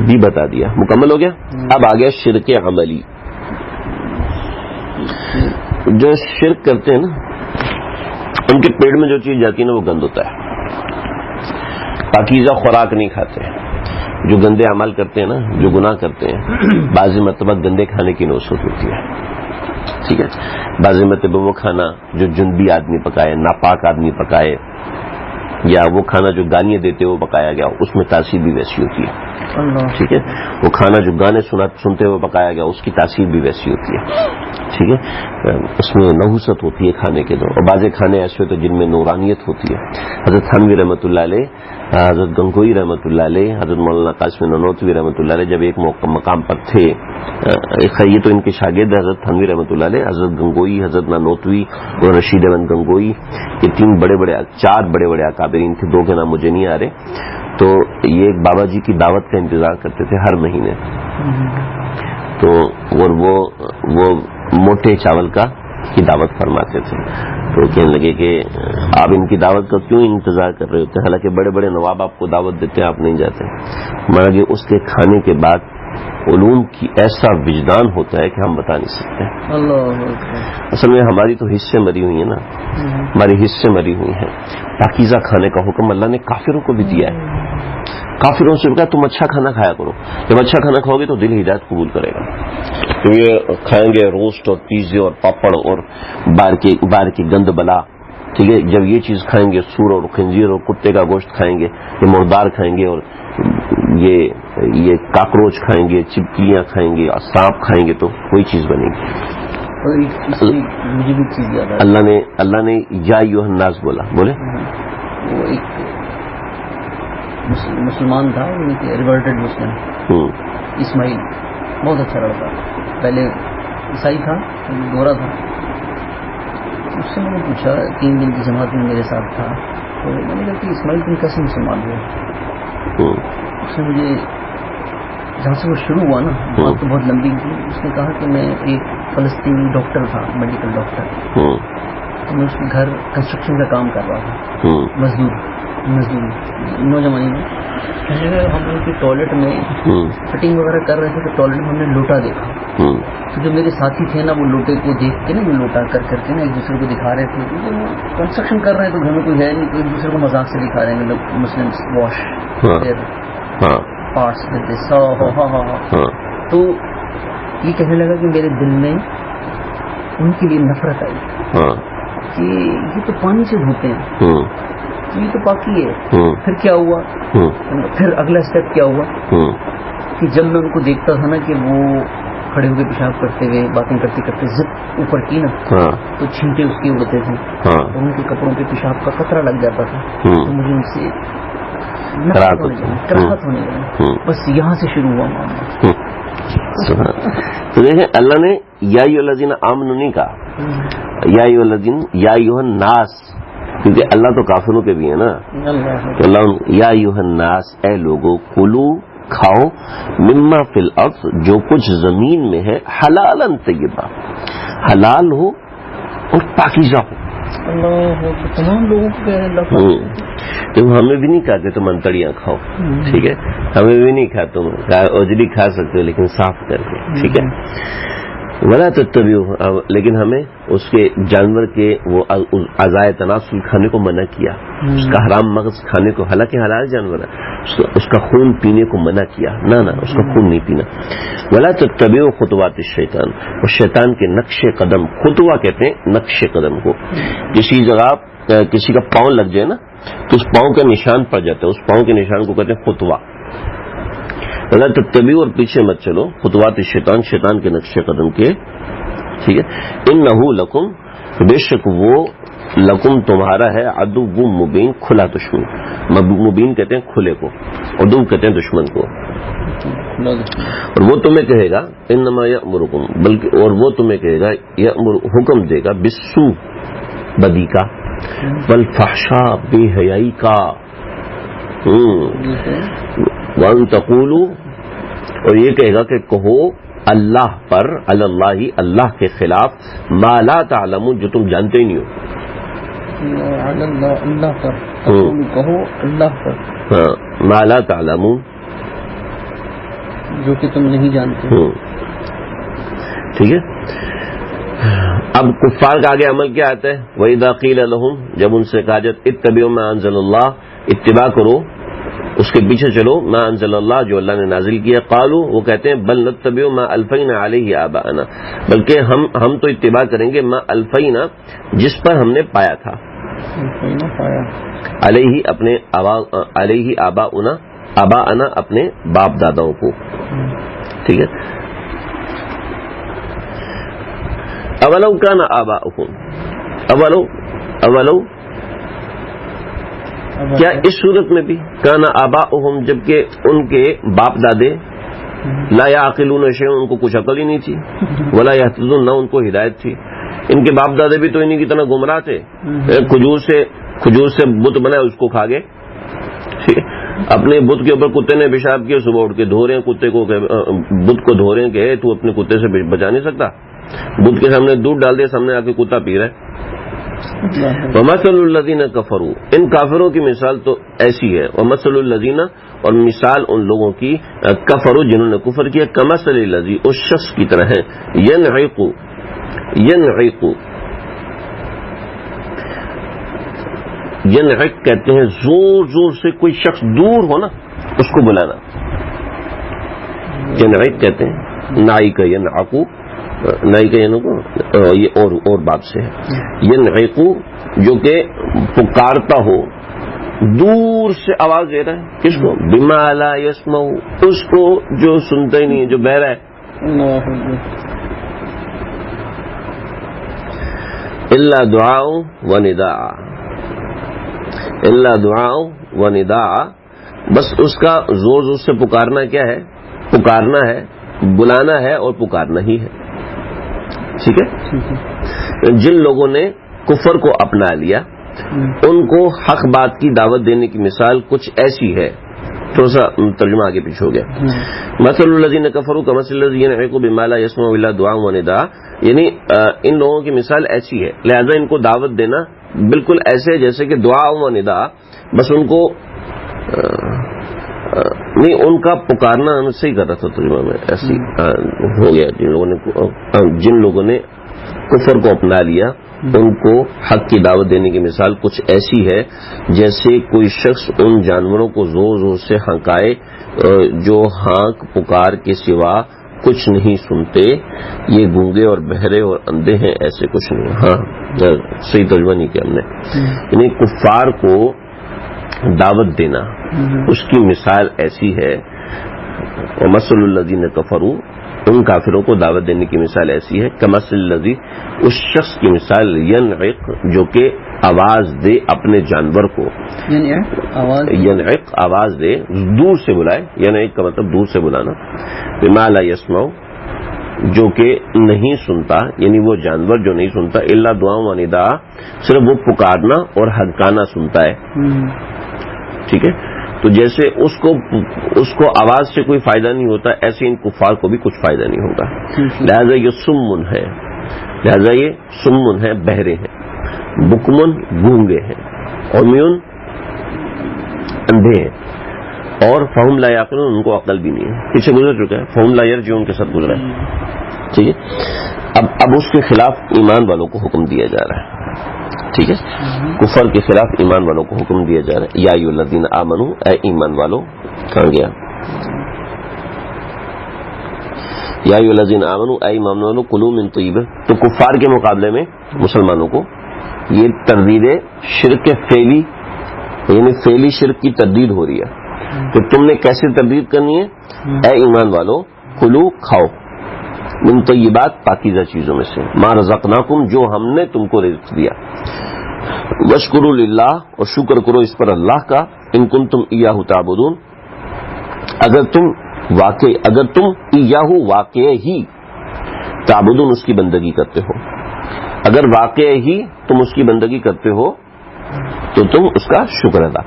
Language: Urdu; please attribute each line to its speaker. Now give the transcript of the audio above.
Speaker 1: بھی بتا دیا. مکمل ہو گیا. اب آ گیا شرک عملی. جو شرک کرتے ہیں نا ان کے پیٹ میں جو چیز جاتی ہے نا وہ گند ہوتا ہے. پاکیزہ خوراک نہیں کھاتے. جو گندے عمل کرتے ہیں نا, جو گناہ کرتے ہیں, بعض مرتبہ گندے کھانے کی نوسط ہوتی ہے. ٹھیک ہے. بعض مرتبہ وہ کھانا جو جنبی آدمی پکائے, ناپاک آدمی پکائے, یا وہ کھانا جو گالیاں دیتے ہوئے پکایا گیا اس میں تاثیر بھی ویسی ہوتی ہے. ٹھیک ہے. وہ کھانا جو گانے سنتے ہوئے پکایا گیا اس کی تاثیر بھی ویسی ہوتی ہے. ٹھیک ہے. اس میں نحوست ہوتی ہے کھانے کے دور. اور بعض کھانے ایسے ہوتے ہیں جن میں نورانیت ہوتی ہے. حضرت تھانوی رحمۃ اللہ علیہ, حضرت گنگوئی رحمۃ اللہ علیہ, حضرت مولانا قاسم نانوتوی رحمۃ اللہ علیہ جب ایک مقام پر تھے, یہ تو ان کے شاگرد حضرت تھانوی رحمۃ اللہ علیہ, حضرت گنگوئی, حضرت نانوتوی اور رشید احمد گنگوئی, یہ چار بڑے بڑے اکابرین تھے. دو کے نام مجھے نہیں آ رہے. تو یہ ایک بابا جی کی دعوت کا انتظار کرتے تھے ہر مہینے. تو اور وہ موٹے چاول کی دعوت فرماتے تھے. تو کہنے لگے کہ آپ ان کی دعوت کا کیوں انتظار کر رہے ہوتے ہیں, حالانکہ بڑے بڑے نواب آپ کو دعوت دیتے ہیں, آپ نہیں جاتے. مگر کہ اس کے کھانے کے بعد علوم کی ایسا وجدان ہوتا ہے کہ ہم بتا نہیں سکتے. اصل میں ہماری تو حصے مری ہوئی ہیں نا, ہماری حصے مری ہوئی ہیں. پاکیزہ کھانے کا حکم اللہ نے کافروں کو بھی دیا ہے. کافروں سے کہا تم اچھا کھانا کھایا کرو, جب اچھا کھانا کھاؤ گے تو دل ہدایت قبول کرے گا. تو یہ کھائیں گے روسٹ اور پیزے اور پاپڑ اور بار کی گند بلا. ٹھیک ہے. جب یہ چیز کھائیں گے, سور اور خنزیر اور کتے کا گوشت کھائیں گے, یہ مردار کھائیں گے, اور یہ کاکروچ کھائیں گے, چپکلیاں کھائیں گے, اور سانپ کھائیں گے تو کوئی چیز بنے گی. اللہ نے یا ایھا الناس بولا. بولے
Speaker 2: مسلمان تھا, ریورٹڈ مسلم, اسماعیل, بہت اچھا لڑکا. پہلے عیسائی تھا, گورا تھا. اس سے میں نے پوچھا, 3 دن کی جماعت میں میرے ساتھ تھا, تو میں نے کہا کہ اسماعیل تم کیسے مسلمان ہوئے؟ اس نے مجھے, جہاں سے وہ شروع ہوا نا, بات تو بہت لمبی تھی. اس نے کہا کہ میں ایک فلسطینی ڈاکٹر تھا, میڈیکل ڈاکٹر. تو میں اس کے گھر کنسٹرکشن کا کام کر رہا تھا, مزدوری نوجوانی میں. ہم ان کے ٹوائلٹ میں فٹنگ وغیرہ کر رہے تھے, تو ٹوائلٹ میں ہم نے لوٹا دیکھا. تو جو میرے ساتھی تھے نا, وہ لوٹے کو دیکھ کے نا, وہ لوٹا کر کے نا ایک دوسرے کو دکھا رہے تھے. کیونکہ وہ کنسٹرکشن کر رہے ہیں تو گھر میں کوئی ہے نہیں, تو ایک دوسرے کو مذاق سے دکھا رہے ہیں لوگ, مسلم واش پارٹس دیتے. تو یہ کہنے لگا کہ میرے دل میں ان کے لیے نفرت آئی کہ یہ تو پانی سے دھوتے ہیں, یہ تو پاکی ہے. پھر کیا ہوا, پھر اگلا اسٹیپ کیا ہوا کہ جب میں ان کو دیکھتا تھا نا کہ وہ کھڑے ہو کے پیشاب کرتے ہوئے باتیں کرتے کرتے زپ اوپر کی نا, تو چھینٹے اس کے اڑتے تھے, اور ان کے کپڑوں پہ پیشاب کا قطرہ لگ جاتا تھا. تو مجھے ان سے کراہت ہونے لگی. بس یہاں سے شروع ہوا معاملہ.
Speaker 1: تو دیکھیں, اللہ نے یا ایھا الذین آمنوا نہیں کہا, یا ایھا الناس, کیونکہ اللہ تو کافروں کے بھی ہے نا. تو اللہ یا ایھا الناس, اے لوگو, کلو کھاؤ, مما فی الارض, جو کچھ زمین میں ہے, حلالا طیبا, حلال ہو اور پاکیزہ ہو.
Speaker 2: تمام لوگوں کو
Speaker 1: تو ہمیں بھی نہیں کہا کہ تم انتڑیاں کھاؤ. ٹھیک ہے. ہمیں بھی نہیں کہا تم اوجری کھا سکتے ہو لیکن صاف کر کے. ٹھیک ہے. ولا تتبعوا, لیکن ہمیں اس کے جانور کے وہ اعضائے تناسل کھانے کو منع کیا, اس کا حرام مغز کھانے کو, حالانکہ حلال جانور ہے, اس کا خون پینے کو منع کیا. نہ اس کا خون نہیں پینا. ولا تتبعوا خطوات الشیطان, اور شیطان کے نقش قدم, خطوہ کہتے ہیں نقش قدم کو. کسی جگہ کسی کا پاؤں لگ جائے نا, تو اس پاؤں کا نشان پڑ جاتا ہے, اس پاؤں کے نشان کو کہتے ہیں خطوہ. ولا تتبعوا, اور پیچھے مت چلو, خطوات الشیطان, شیطان کے نقش قدم کے. ٹھیک ہے. انہ لکم, بے شک وہ لکم تمہارا ہے, عدو مبین, کھلا دشمن. مبین کہتے ہیں کھلے کو, عدو کہتے ہیں دشمن کو. اور وہ تمہیں کہے گا انما یأمرکم, بلکہ اور وہ تمہیں کہے گا, یأمر, حکم دے گا, بالسوء, بدی کا, والفحشاء, بے حیائی کا, وان تقولوا, اور یہ کہے گا کہ کہو اللہ پر, اللہ, اللہ کے خلاف, ما لا تعلمون, جو تم جانتے ہی نہیں ہو.
Speaker 2: اللہ پر کہو, اللہ پر,
Speaker 1: ما لا تعلمون,
Speaker 2: جو کہ تم نہیں جانتے.
Speaker 1: ٹھیک ہے. اب کفار کا آگے عمل کیا آتا ہے؟ وَإِذَا قِيلَ لَهُمْ، جب ان سے کہا جاتا اتبعوا ما انزل اللہ، اتباع کرو اس کے پیچھے چلو، ما انزل اللہ، جو اللہ نے نازل کیا، قالوا، وہ کہتے ہیں بل نتبع ما الفینا علیہ آباءنا، بلکہ ہم تو اتباع کریں گے ما الفینا، جس پر ہم نے پایا تھا، علیہ اپنے علیہ آباءنا اپنے باپ داداؤں کو. ٹھیک ہے. اولو کان آباؤہم، اولو کیا اس صورت میں بھی کان آباؤہم، جبکہ ان کے باپ دادے لا یعقلون شیئا، ان کو کچھ عقل ہی نہیں تھی، ولا یہتدون، نہ ان کو ہدایت تھی. ان کے باپ دادے بھی تو انہی کی طرح گمراہ تھے، کھجور سے بت بنا اس کو کھا گئے. اپنے بت کے اوپر کتے نے پیشاب کیا، صبح اٹھ کے دھو رہے ہیں کتے کو، بت کو دھو رہے ہیں کہ تو اپنے کتے سے بچا نہیں سکتا، بت کے سامنے دودھ ڈال دیا، سامنے آ کے کتا پی رہا ہے. وَمَثَلُ الَّذِينَ كَفَرُوا، ان کافروں کی مثال تو ایسی ہے، وَمَثَلُ الَّذِينَ، اور مثال ان لوگوں کی کفروا جنہوں نے کفر کیا، کَمَثَلِ الَّذِي، اس شخص کی طرح ہے، يَنْعِقُ، ینعق کہتے ہیں زور زور سے کوئی شخص دور ہو نا اس کو بلانا، ینعق کہتے ہیں. نائی کا ینعقو، نائی کا ینعقو یہ اور باب سے ہے. ینعقو جو کہ پکارتا ہو، دور سے آواز دے رہا ہے، کس کو؟ بما لا یسمع، اس کو جو سنتا ہی نہیں ہے، جو بہرا ہے. الا دعاء و نداء، الا دعاء و نداء، بس اس کا زور زور سے پکارنا کیا ہے؟ پکارنا ہے، بلانا ہے اور پکارنا ہی ہے. ٹھیک ہے. جن لوگوں نے کفر کو اپنا لیا ان کو حق بات کی دعوت دینے کی مثال کچھ ایسی ہے. تھوڑا سا ترجمہ آگے پیچھے ہو گیا. مثل الذین کفروا کمثل الذی ینعق بما لا یسمع الا دعاء و نداء، یعنی ان لوگوں کی مثال ایسی ہے، لہذا ان کو دعوت دینا بالکل ایسے جیسے کہ دعا و ندا، بس ان کو نہیں، ان کا پکارنا صحیح کر رہا تھا ترجمہ میں، ایسی ہو گیا. جن لوگوں نے کفر کو اپنا لیا ان کو حق کی دعوت دینے کی مثال کچھ ایسی ہے جیسے کوئی شخص ان جانوروں کو زور زور سے ہنکائے جو ہانک پکار کے سوا کچھ نہیں سنتے، یہ گونگے اور بہرے اور اندھے ہیں، ایسے کچھ نہیں. ہاں صحیح ترجمہ نہیں کیا ہم نے. یعنی کفار کو دعوت دینا اس کی مثال ایسی ہے، وَمَثَلُ الَّذِينَ كَفَرُوا، ان کافروں کو دعوت دینے کی مثال ایسی ہے، کَمَثَلِ الَّذِي، اس شخص کی مثال، يَنْعِقْ جو کہ آواز دے اپنے جانور کو، ینعق آواز دے، دور سے بلائے، ینعق کا مطلب دور سے بلانا، بما لا یسمع جو کہ نہیں سنتا، یعنی وہ جانور جو نہیں سنتا، الا دعاء و نداء، صرف وہ پکارنا اور ہنکانا سنتا ہے. ٹھیک ہے. تو جیسے اس کو آواز سے کوئی فائدہ نہیں ہوتا، ایسے ان کفار کو بھی کچھ فائدہ نہیں ہوگا. لہذا یہ سمن ہے، لہذا یہ سمن ہے، بہرے ہیں، بکمن گونگے ہیں، عمیون اندھے ہیں، اور فہم لا یعقلون ان کو عقل بھی نہیں ہے. پیچھے گزر چکا ہے، فہم لا یرجعون کے ساتھ گزرا ہے. ٹھیک ہے. اب اس کے خلاف ایمان والوں کو حکم دیا جا رہا ہے. ٹھیک ہے. کفر کے خلاف ایمان والوں کو حکم دیا جا رہا ہے. یا ایھا الذین آمنوا، اے ایمان والو، کہاں گیا؟ یا ایھا الذین آمنوا، اے ایمان والو، کلوا من طیبات. تو کفار کے مقابلے میں مسلمانوں کو یہ تردید شرک فعلی، یعنی فعلی شرک کی تردید ہو رہی ہے. تو تم نے کیسے تردید کرنی ہے؟ اے ایمان والو، کلو کھاؤ، من طیبات پاکیزہ چیزوں میں سے، ما رزقناکم جو ہم نے تم کو رزق دیا، واشکروا للہ اور شکر کرو اس پر اللہ کا، ان کنتم ایاہ تعبدون اگر تم ایاہ واقع ہی تعبدون اس کی بندگی کرتے ہو، اگر واقع ہی تم اس کی بندگی کرتے ہو تو تم اس کا شکر ادا